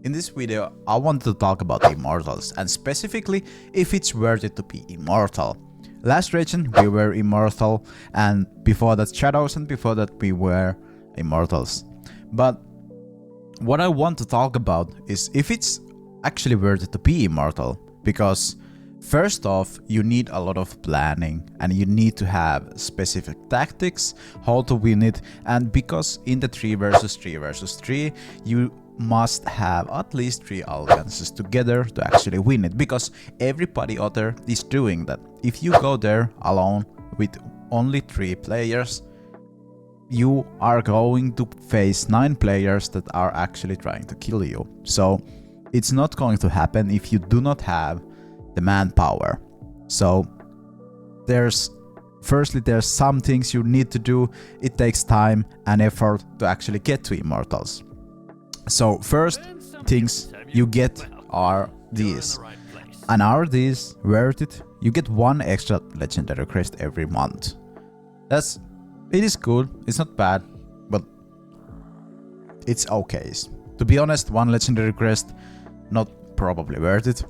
In this video, I want to talk about the Immortals, and specifically if it's worth it to be immortal. Last region we were immortal, and before that Shadows, and before that we were immortals. But what I want to talk about is if it's actually worth it to be immortal, because first off, you need a lot of planning and you need to have specific tactics, how to win it, and because in the 3 versus 3 versus 3, you must have at least 3 alliances together to actually win it, because everybody other is doing that. If you go there alone with only 3 players, you are going to face 9 players that are actually trying to kill you. So it's not going to happen if you do not have the manpower. So there's some things you need to do. It takes time and effort to actually get to immortals. So first things you get are these. And are these worth it? You get 1 extra legendary crest every month. It is good, it's not bad, but it's okay. To be honest, 1 legendary crest, not probably worth it.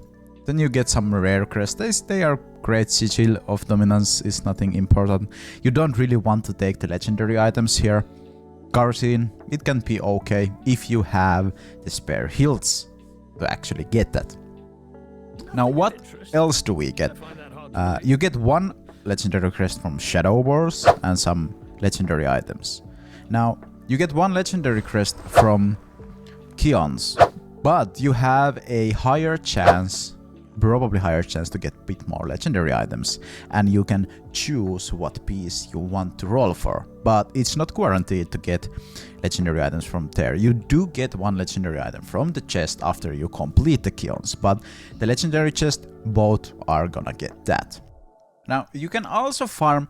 Then you get some rare crests. They are great. Sigil of Dominance is nothing important. You don't really want to take the legendary items here. Garcine, it can be okay if you have the spare heals to actually get that. Now what else do we get? You get 1 legendary crest from Shadow Wars and some legendary items. Now you get 1 legendary crest from Kions, but you have a probably higher chance to get a bit more legendary items, and you can choose what piece you want to roll for, but it's not guaranteed to get legendary items from there. You do get 1 legendary item from the chest after you complete the Kions, but the legendary chest, both are gonna get that. Now you can also farm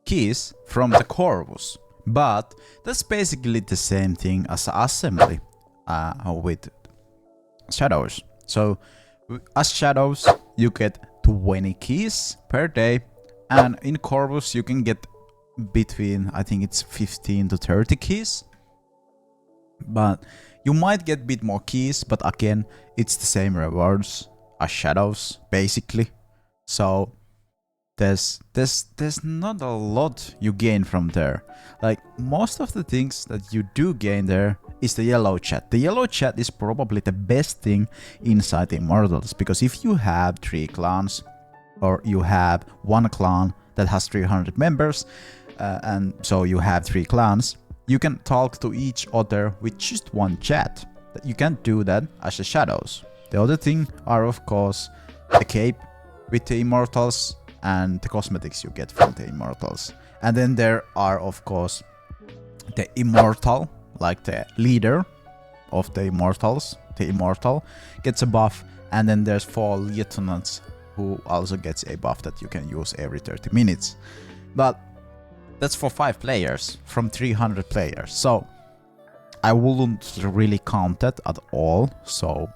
keys from the Corvus, but that's basically the same thing as assembly with Shadows. So as Shadows, you get 20 keys per day, and in Corvus you can get between, I think it's 15 to 30 keys. But you might get a bit more keys, but again, it's the same rewards as Shadows, basically. So there's not a lot you gain from there. Like, most of the things that you do gain there is the yellow chat. The yellow chat is probably the best thing inside the Immortals, because if you have 3 clans, or you have 1 clan that has 300 members, and so you have 3 clans, you can talk to each other with just 1 chat. You can't do that as the Shadows. The other thing are, of course, the cape with the Immortals and the cosmetics you get from the Immortals. And then there are, of course, the Immortal, like the leader of the Immortals. The Immortal gets a buff, and then there's 4 lieutenants who also gets a buff that you can use every 30 minutes. But that's for 5 players from 300 players, so I wouldn't really count that at all. So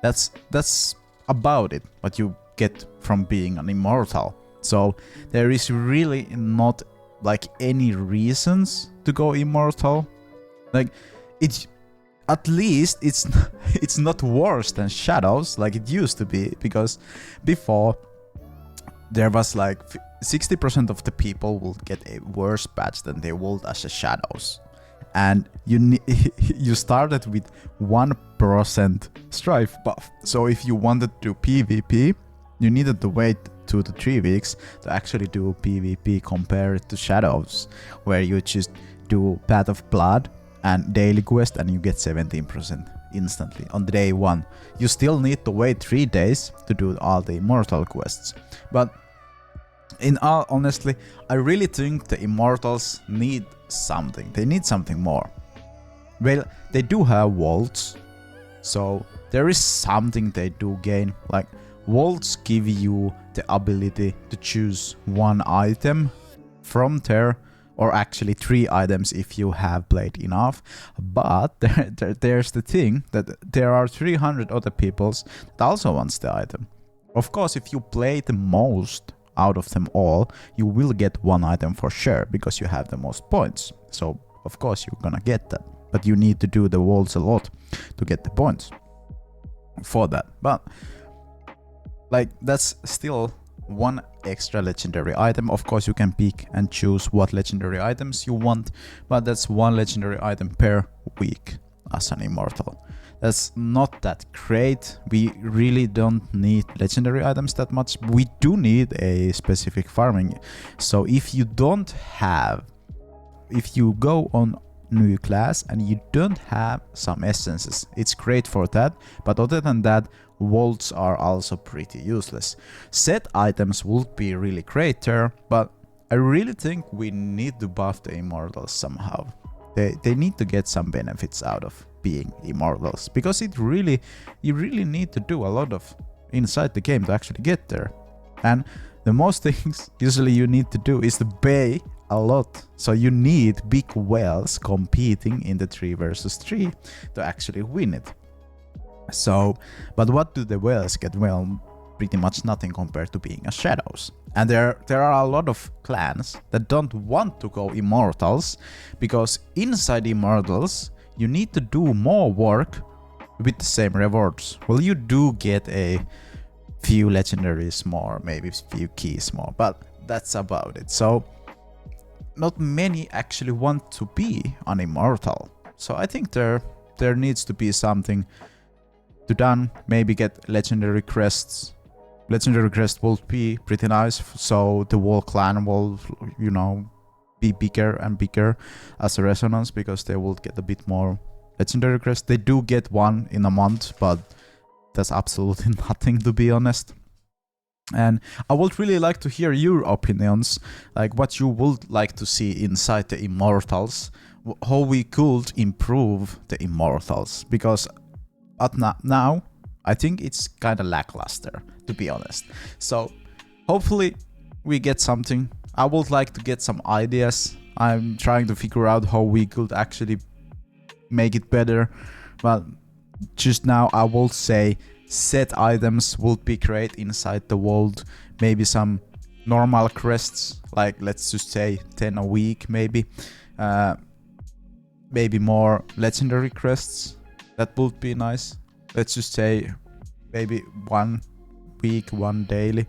that's about it, what you get from being an immortal. So there is really not like any reasons to go immortal. Like, at least it's not worse than Shadows like it used to be, because before there was like 60% of the people will get a worse patch than they would as a Shadows, and you started with 1% strife buff. So if you wanted to do PvP, you needed to wait 2 to 3 weeks to actually do PvP compared to Shadows, where you just do Path of Blood and daily quest and you get 17% instantly on day 1. You still need to wait 3 days to do all the immortal quests. But in all honesty, I really think the Immortals need something. They need something more. Well, they do have vaults, so there is something they do gain. Like, vaults give you the ability to choose 1 item from there, or actually 3 items if you have played enough. But there's the thing that there are 300 other peoples that also wants the item. Of course, if you play the most out of them all, you will get 1 item for sure, because you have the most points. So of course you're gonna get that. but you need to do the worlds a lot to get the points for that. But like, that's still one extra legendary item. Of course, you can pick and choose what legendary items you want, but that's one legendary item per week as an immortal. That's not that great. We really don't need legendary items that much. We do need a specific farming. So if you go on new class and you don't have some essences, it's great for that. But other than that, vaults are also pretty useless. Set items would be really great there, but I really think we need to buff the immortals somehow. They need to get some benefits out of being immortals, because you really need to do a lot of inside the game to actually get there. And the most things usually you need to do is to pay a lot. So you need big whales competing in the 3 versus 3 to actually win it. So, but what do the whales get? Well, pretty much nothing compared to being a shadows. And there are a lot of clans that don't want to go immortals, because inside immortals you need to do more work with the same rewards. Well, you do get a few legendaries more, maybe a few keys more, but that's about it. So not many actually want to be an immortal. So I think there needs to be something to done. Maybe get legendary crests. Legendary crest will be pretty nice, so the whole clan will, you know, be bigger and bigger as a resonance, because they will get a bit more legendary crest. They do get one in a month, but that's absolutely nothing, to be honest. And I would really like to hear your opinions, like what you would like to see inside the immortals, how we could improve the immortals, because now I think it's kind of lackluster, to be honest. So hopefully we get something. I would like to get some ideas. I'm trying to figure out how we could actually make it better, but just now I will say set items would be great inside the world. Maybe some normal crests, like let's just say 10 a week, maybe. Maybe more legendary crests. That would be nice. Let's just say maybe 1 week, 1 daily,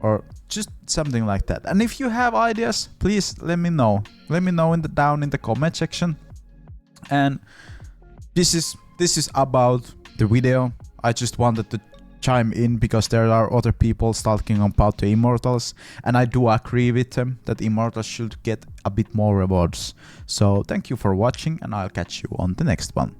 or just something like that. And if you have ideas, please let me know. Let me know down in the comment section. And this is about the video. I just wanted to chime in because there are other people talking about the immortals, and I do agree with them that immortals should get a bit more rewards. So thank you for watching, and I'll catch you on the next one.